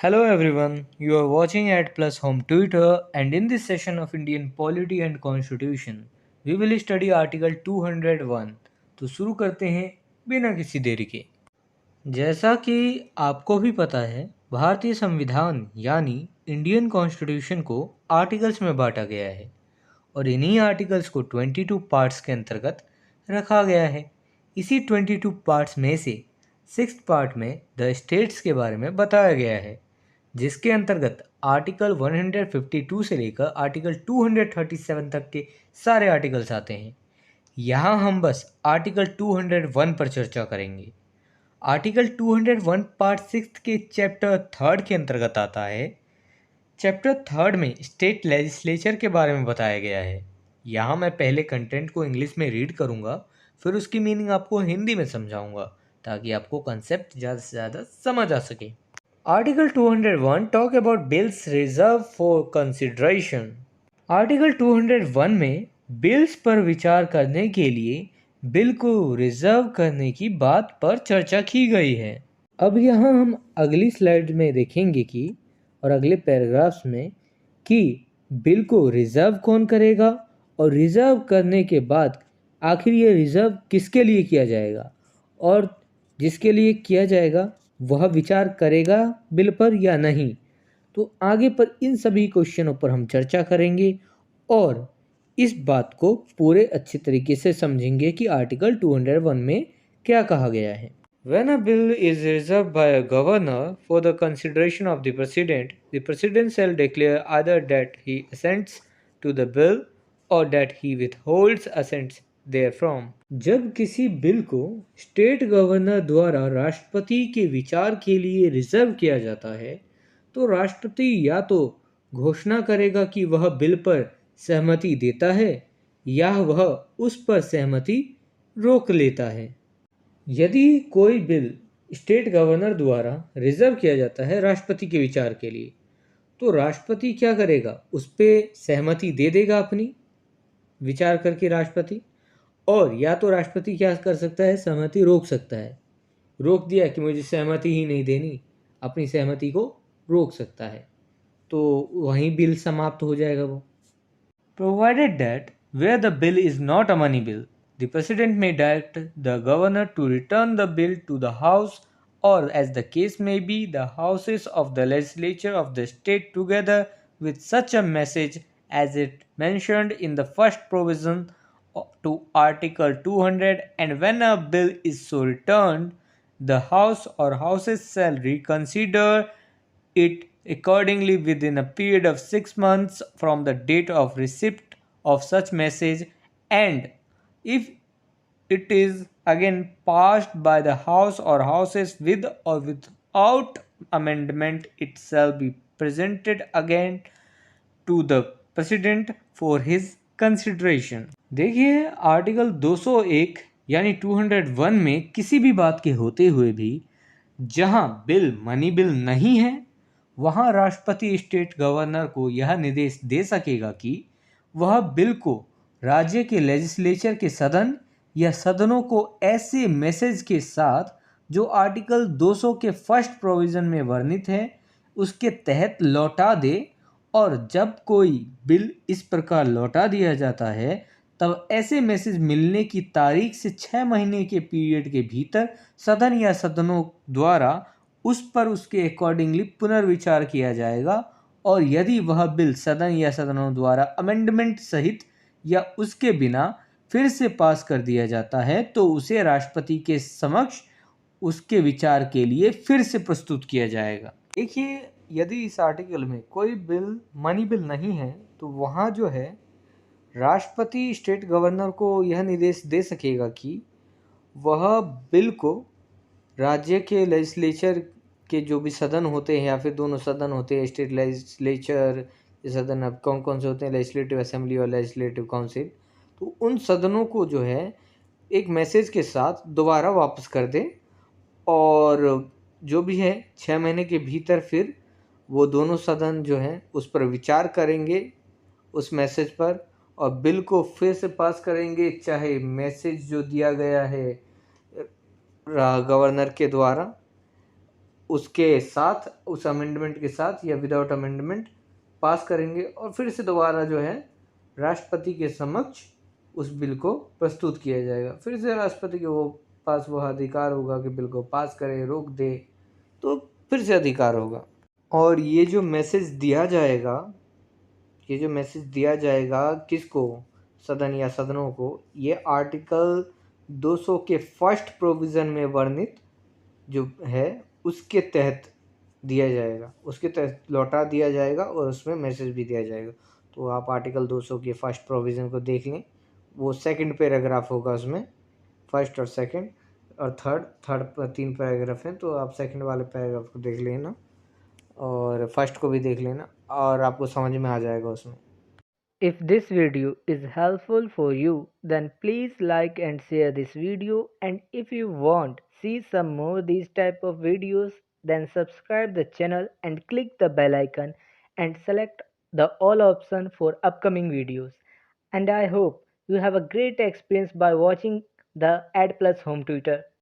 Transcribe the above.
Hello everyone, you are watching at Plus Home Twitter, and in this session of Indian Polity and Constitution, we will study Article 201. तो शुरू करते हैं बिना किसी देरी के। जैसा कि आपको भी पता है, भारतीय संविधान यानी इंडियन कॉन्स्टिट्यूशन को आर्टिकल्स में बांटा गया है और इन्हीं आर्टिकल्स को 22 पार्ट्स के अंतर्गत रखा गया है। इसी 22 पार्ट्स में से 6th पार्ट में द स्टेट्स के बारे में बताया गया है, जिसके अंतर्गत आर्टिकल 152 से लेकर आर्टिकल 237 तक के सारे आर्टिकल्स आते हैं। यहाँ हम बस आर्टिकल 201 पर चर्चा करेंगे। आर्टिकल 201 पार्ट 6 के चैप्टर 3 के अंतर्गत आता है। चैप्टर 3 में स्टेट लेजिस्लेचर के बारे में बताया गया है। यहाँ मैं पहले कंटेंट को इंग्लिश में रीड करूँगा, फिर उसकी मीनिंग आपको हिंदी में समझाऊँगा ताकि आपको कंसेप्ट ज़्यादा से ज़्यादा समझ आ सके। Article 201 talk about bills reserved for consideration. Article 201 में बिल्स पर विचार करने के लिए बिल को रिजर्व करने की बात पर चर्चा की गई है। अब यहाँ हम अगली स्लाइड में देखेंगे कि और अगले पैराग्राफ्स में कि बिल को रिजर्व कौन करेगा और रिजर्व करने के बाद आखिर ये रिजर्व किसके लिए किया जाएगा और जिसके लिए किया जाएगा वह विचार करेगा बिल पर या नहीं। तो आगे पर इन सभी क्वेश्चनों पर हम चर्चा करेंगे और इस बात को पूरे अच्छे तरीके से समझेंगे कि आर्टिकल 201 में क्या कहा गया है। When a bill is reserved by a governor for the consideration of the president shall declare either that he assents to the bill or that he withholds assents therefrom. जब किसी बिल को state governor द्वारा राष्ट्रपति के विचार के लिए reserve किया जाता है, तो राष्ट्रपति या तो घोषणा करेगा कि वह बिल पर सहमति देता है या वह उस पर सहमति रोक लेता है। यदि कोई बिल स्टेट गवर्नर द्वारा रिजर्व किया जाता है राष्ट्रपति के विचार के लिए, तो राष्ट्रपति क्या करेगा, उस पर सहमति दे देगा अपनी विचार करके राष्ट्रपति, और या तो राष्ट्रपति क्या कर सकता है, सहमति रोक सकता है। रोक दिया कि मुझे सहमति ही नहीं देनी, अपनी सहमति को रोक सकता है, तो वहीं बिल समाप्त हो जाएगा वो। Provided that where the bill is not a money bill, the President may direct the Governor to return the bill to the House, or as the case may be, the Houses of the Legislature of the state together with such a message as it mentioned in the first provision to Article 200, and when a bill is so returned, the House or Houses shall reconsider it accordingly within a period of 6 months from the date of receipt of such message, and if it is again passed by the House or Houses with or without amendment, it shall be presented again to the President for his consideration. देखिए, article 201 यानी 201 में किसी भी बात के होते हुए भी जहां बिल मनी बिल नहीं है, वहां राष्ट्रपति स्टेट गवर्नर को यह निर्देश दे सकेगा कि वह बिल को राज्य के लेजिस्लेचर के सदन या सदनों को ऐसे मैसेज के साथ जो आर्टिकल 200 के फर्स्ट प्रोविज़न में वर्णित है उसके तहत लौटा दे, और जब कोई बिल इस प्रकार लौटा दिया जाता है तब ऐसे मैसेज मिलने की तारीख से 6 महीने के पीरियड के भीतर सदन या सदनों द्वारा उस पर उसके अकॉर्डिंगली पुनर्विचार किया जाएगा, और यदि वह बिल सदन या सदनों द्वारा अमेंडमेंट सहित या उसके बिना फिर से पास कर दिया जाता है तो उसे राष्ट्रपति के समक्ष उसके विचार के लिए फिर से प्रस्तुत किया जाएगा। देखिए, यदि इस आर्टिकल में कोई बिल मनी बिल नहीं है तो वहाँ जो है राष्ट्रपति स्टेट गवर्नर को यह निर्देश दे सकेगा कि वह बिल को राज्य के लेजिस्लेचर के जो भी सदन होते हैं या फिर दोनों सदन होते हैं, स्टेट लेजिस्लेचर सदन अब कौन कौन से होते हैं, लेजिस्लेटिव असेंबली और लेजिस्लेटिव काउंसिल, तो उन सदनों को जो है एक मैसेज के साथ दोबारा वापस कर दे, और जो भी है 6 महीने के भीतर फिर वो दोनों सदन जो हैं उस पर विचार करेंगे उस मैसेज पर और बिल को फिर से पास करेंगे, चाहे मैसेज जो दिया गया है गवर्नर के द्वारा उसके साथ, उस अमेंडमेंट के साथ या विदाउट अमेंडमेंट पास करेंगे और फिर से दोबारा जो है राष्ट्रपति के समक्ष उस बिल को प्रस्तुत किया जाएगा। फिर से राष्ट्रपति के पास वो अधिकार होगा कि बिल को पास करे, रोक दे, तो फिर से अधिकार होगा। और ये जो मैसेज दिया जाएगा, ये जो मैसेज दिया जाएगा किसको, सदन या सदनों को, ये आर्टिकल 200 के फर्स्ट प्रोविज़न में वर्णित जो है उसके तहत दिया जाएगा, उसके तहत लौटा दिया जाएगा और उसमें मैसेज भी दिया जाएगा। तो आप आर्टिकल 200 के फर्स्ट प्रोविज़न को देख लें, वो सेकंड पैराग्राफ होगा उसमें, फर्स्ट और सेकंड और थर्ड पर 3 पैराग्राफ हैं, तो आप सेकंड वाले पैराग्राफ को देख लेना और फर्स्ट को भी देख लेना और आपको समझ में आ जाएगा उसमें। If this video is helpful for you, then please like and share this video, and if you want see some more these type of videos, then subscribe the channel and click the bell icon and select the all option for upcoming videos. And I hope you have a great experience by watching the Ad Plus Home Tutor.